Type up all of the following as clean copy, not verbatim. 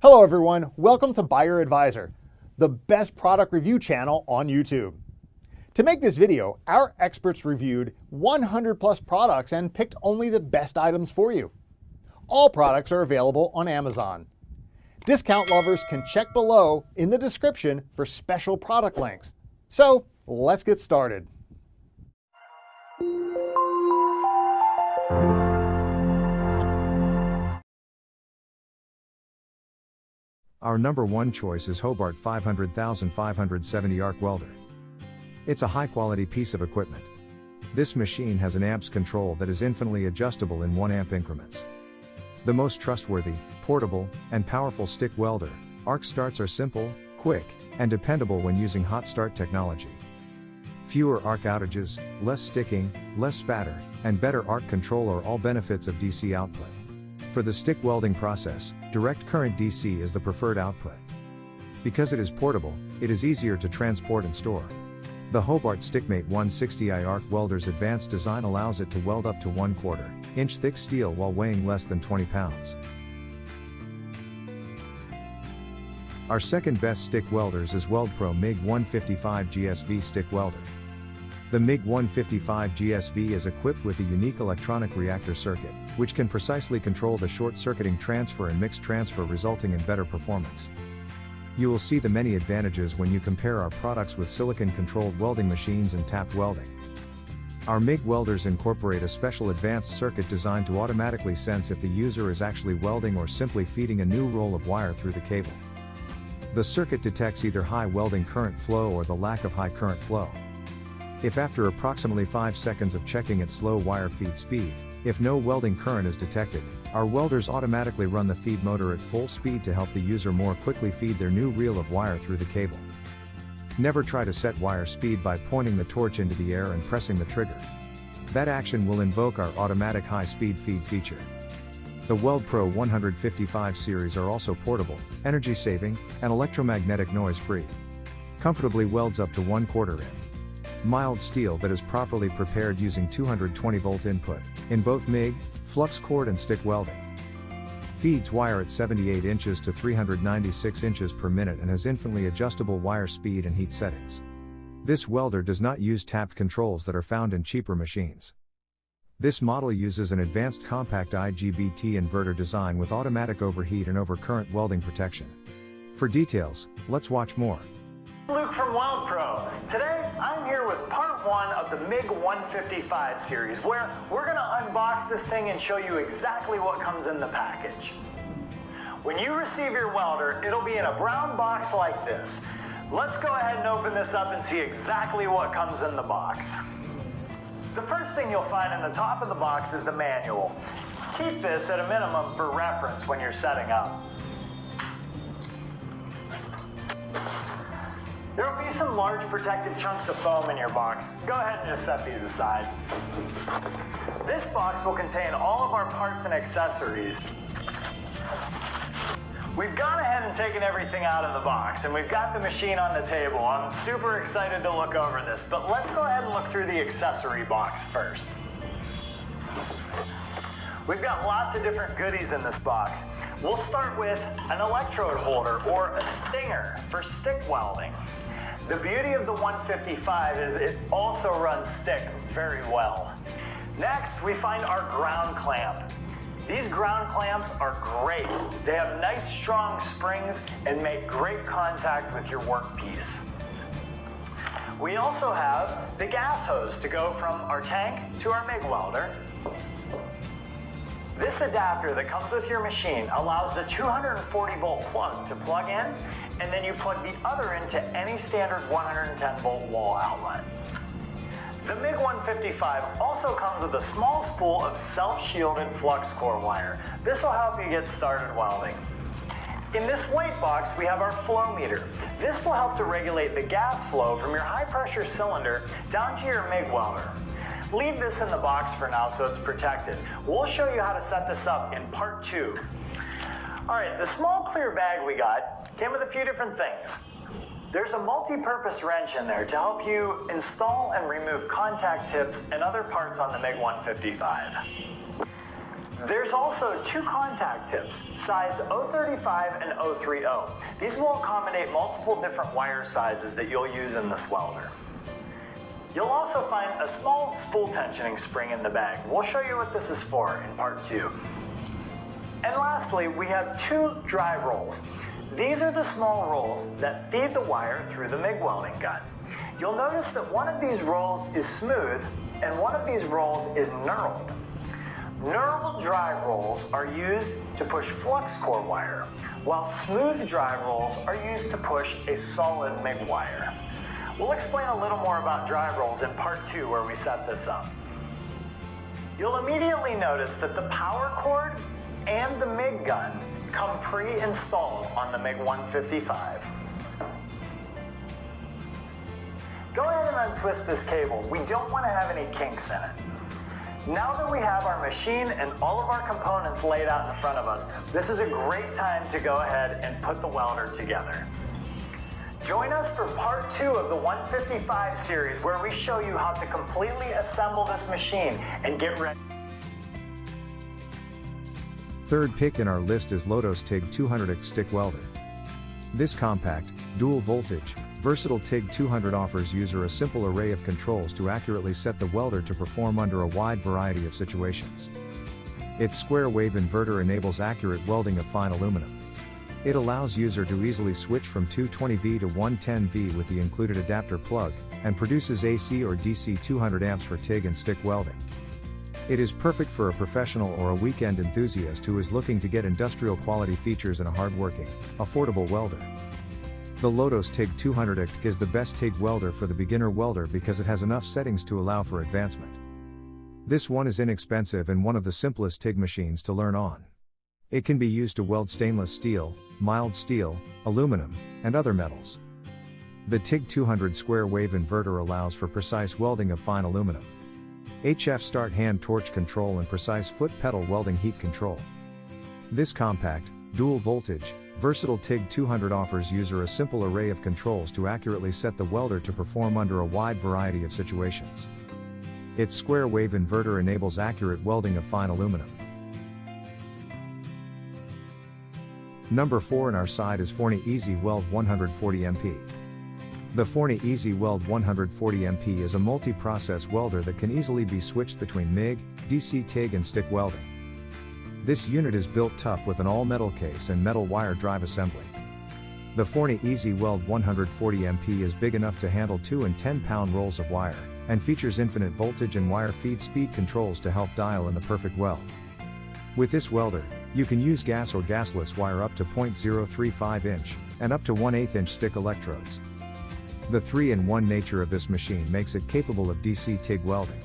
Hello everyone, welcome to Buyer Advisor, the best product review channel on YouTube. To make this video, our experts reviewed 100 plus products and picked only the best items for you. All products are available on Amazon. Discount lovers can check below in the description for special product links. So let's get started. Our number one choice is Hobart 500,570 Arc Welder. It's a high-quality piece of equipment. This machine has an amps control that is infinitely adjustable in 1 amp increments. The most trustworthy, portable, and powerful stick welder, Arc starts are simple, quick, and dependable when using hot start technology. Fewer arc outages, less sticking, less spatter, and better arc control are all benefits of DC output. For the stick welding process, direct current DC is the preferred output. Because it is portable, it is easier to transport and store. The Hobart Stickmate 160i Arc Welder's advanced design allows it to weld up to 1/4 inch thick steel while weighing less than 20 pounds. Our second best stick welders is WeldPro MIG 155 GSV stick welder. The MIG 155 GSV is equipped with a unique electronic reactor circuit, which can precisely control the short-circuiting transfer and mixed transfer, resulting in better performance. You will see the many advantages when you compare our products with silicon-controlled welding machines and tapped welding. Our MIG welders incorporate a special advanced circuit designed to automatically sense if the user is actually welding or simply feeding a new roll of wire through the cable. The circuit detects either high welding current flow or the lack of high current flow. If after approximately 5 seconds of checking at slow wire feed speed, if no welding current is detected, our welders automatically run the feed motor at full speed to help the user more quickly feed their new reel of wire through the cable. Never try to set wire speed by pointing the torch into the air and pressing the trigger. That action will invoke our automatic high-speed feed feature. The WeldPro 155 series are also portable, energy-saving, and electromagnetic noise-free. Comfortably welds up to 1/4 inch. Mild steel that is properly prepared using 220 volt input, in both MIG, flux cord and stick welding. Feeds wire at 78 inches to 396 inches per minute and has infinitely adjustable wire speed and heat settings. This welder does not use tapped controls that are found in cheaper machines. This model uses an advanced compact IGBT inverter design with automatic overheat and overcurrent welding protection. For details, let's watch more. Luke from WeldPro. Today, I'm here with part 1 of the MIG 155 series, where we're going to unbox this thing and show you exactly what comes in the package. When you receive your welder, it'll be in a brown box like this. Let's go ahead and open this up and see exactly what comes in the box. The first thing you'll find in the top of the box is the manual. Keep this at a minimum for reference when you're setting up. There will be some large protective chunks of foam in your box. Go ahead and just set these aside. This box will contain all of our parts and accessories. We've gone ahead and taken everything out of the box, and we've got the machine on the table. I'm super excited to look over this, but let's go ahead and look through the accessory box first. We've got lots of different goodies in this box. We'll start with an electrode holder or a stinger for stick welding. The beauty of the 155 is it also runs stick very well. Next, we find our ground clamp. These ground clamps are great. They have nice strong springs and make great contact with your workpiece. We also have the gas hose to go from our tank to our MIG welder. This adapter that comes with your machine allows the 240 volt plug to plug in, and then you plug the other into any standard 110 volt wall outlet. The MIG 155 also comes with a small spool of self-shielded flux core wire. This will help you get started welding. In this white box, we have our flow meter. This will help to regulate the gas flow from your high pressure cylinder down to your MIG welder. Leave this in the box for now so it's protected. We'll show you how to set this up in part 2. All right, the small clear bag we got came with a few different things. There's a multi-purpose wrench in there to help you install and remove contact tips and other parts on the MIG 155. There's also two contact tips, sized 035 and 030. These will accommodate multiple different wire sizes that you'll use in this welder. You'll also find a small spool tensioning spring in the bag. We'll show you what this is for in part 2. And lastly, we have two drive rolls. These are the small rolls that feed the wire through the MIG welding gun. You'll notice that one of these rolls is smooth and one of these rolls is knurled. Knurled drive rolls are used to push flux core wire, while smooth drive rolls are used to push a solid MIG wire. We'll explain a little more about drive rolls in part 2 where we set this up. You'll immediately notice that the power cord and the MIG gun come pre-installed on the MIG 155. Go ahead and untwist this cable. We don't want to have any kinks in it. Now that we have our machine and all of our components laid out in front of us, this is a great time to go ahead and put the welder together. Join us for part 2 of the 155 series where we show you how to completely assemble this machine and get ready. Third pick in our list is LODO's TIG 200X stick welder. This compact, dual voltage, versatile TIG 200 offers user a simple array of controls to accurately set the welder to perform under a wide variety of situations. Its square wave inverter enables accurate welding of fine aluminum. It allows user to easily switch from 220V to 110V with the included adapter plug, and produces AC or DC 200 amps for TIG and stick welding. It is perfect for a professional or a weekend enthusiast who is looking to get industrial quality features in a hard-working, affordable welder. The LODO's TIG 200X is the best TIG welder for the beginner welder because it has enough settings to allow for advancement. This one is inexpensive and one of the simplest TIG machines to learn on. It can be used to weld stainless steel, mild steel, aluminum, and other metals. The TIG 200 square wave inverter allows for precise welding of fine aluminum. HF start hand torch control and precise foot pedal welding heat control. This compact, dual voltage, versatile TIG 200 offers user a simple array of controls to accurately set the welder to perform under a wide variety of situations. Its square wave inverter enables accurate welding of fine aluminum. Number 4 in our side is FORNEY Easy Weld 140MP. The FORNEY Easy Weld 140MP is a multi-process welder that can easily be switched between MIG, DC TIG and stick welding. This unit is built tough with an all-metal case and metal wire drive assembly. The FORNEY Easy Weld 140MP is big enough to handle 2 and 10-pound rolls of wire, and features infinite voltage and wire feed speed controls to help dial in the perfect weld. With this welder, you can use gas or gasless wire up to 0.035 inch, and up to 1/8 inch stick electrodes. The 3-in-1 nature of this machine makes it capable of DC TIG welding.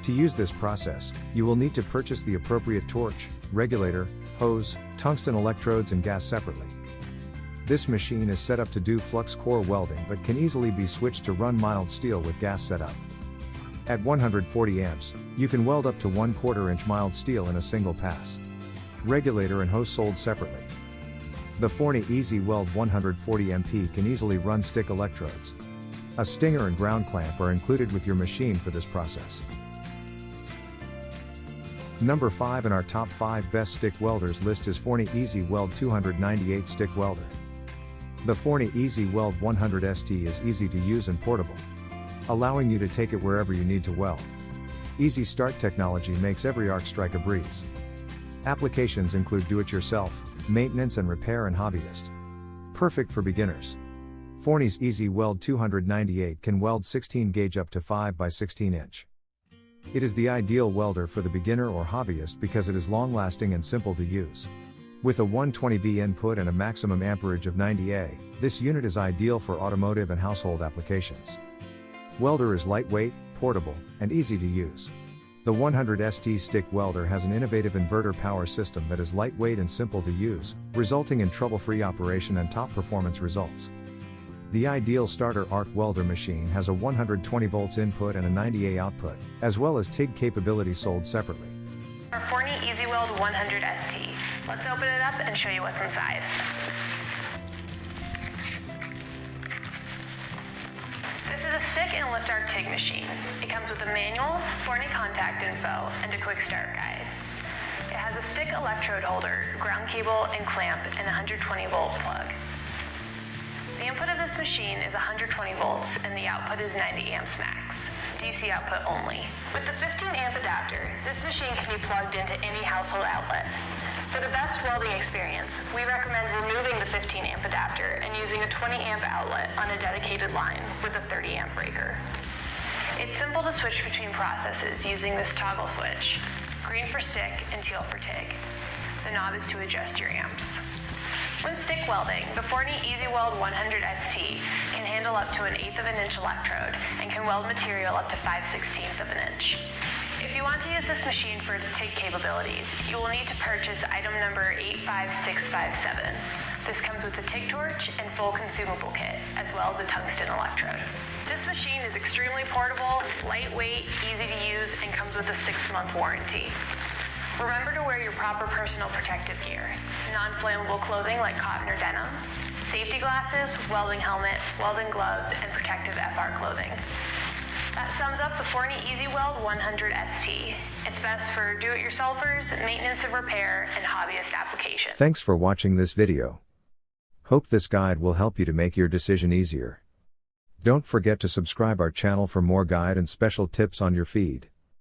To use this process, you will need to purchase the appropriate torch, regulator, hose, tungsten electrodes and gas separately. This machine is set up to do flux core welding but can easily be switched to run mild steel with gas setup. At 140 amps, you can weld up to 1/4 inch mild steel in a single pass. Regulator and hose sold separately. The FORNEY Easy Weld 140MP can easily run stick electrodes. A stinger and ground clamp are included with your machine for this process. Number 5 in our top 5 best stick welders list is FORNEY Easy Weld 298 stick welder. The FORNEY Easy Weld 100 ST is easy to use and portable, allowing you to take it wherever you need to weld. Easy start technology makes every arc strike a breeze. Applications include do-it-yourself, maintenance and repair and hobbyist. Perfect for beginners. FORNEY's Easy Weld 298 can weld 16 gauge up to 5 by 16 inch. It is the ideal welder for the beginner or hobbyist because it is long-lasting and simple to use. With a 120V input and a maximum amperage of 90A, this unit is ideal for automotive and household applications. Welder is lightweight, portable, and easy to use. The 100 ST stick welder has an innovative inverter power system that is lightweight and simple to use, resulting in trouble-free operation and top performance results. The ideal starter Arc Welder machine has a 120 volts input and a 90A output, as well as TIG capability sold separately. Our FORNEY Easy Weld 100 ST. Let's open it up and show you what's inside. This is a stick and lift arc TIG machine. It comes with a manual, FORNEY contact info, and a quick start guide. It has a stick electrode holder, ground cable and clamp, and a 120-volt plug. The input of this machine is 120 volts and the output is 90 amps max. DC output only. With the 15 amp adapter, this machine can be plugged into any household outlet. For the best welding experience, we recommend removing the 15 amp adapter and using a 20 amp outlet on a dedicated line with a 30 amp breaker. It's simple to switch between processes using this toggle switch. Green for stick and teal for TIG. The knob is to adjust your amps. When stick welding, the FORNEY EasyWeld 100 ST can handle up to 1/8 of an inch electrode and can weld material up to 5/16 of an inch. If you want to use this machine for its TIG capabilities, you will need to purchase item number 85657. This comes with a TIG torch and full consumable kit, as well as a tungsten electrode. This machine is extremely portable, lightweight, easy to use, and comes with a 6-month warranty. Remember to wear your proper personal protective gear, non-flammable clothing like cotton or denim, safety glasses, welding helmet, welding gloves, and protective FR clothing. That sums up the FORNEY EasyWeld 100 ST. It's best for do-it-yourselfers, maintenance and repair, and hobbyist applications. Thanks for watching this video. Hope this guide will help you to make your decision easier. Don't forget to subscribe our channel for more guide and special tips on your feed.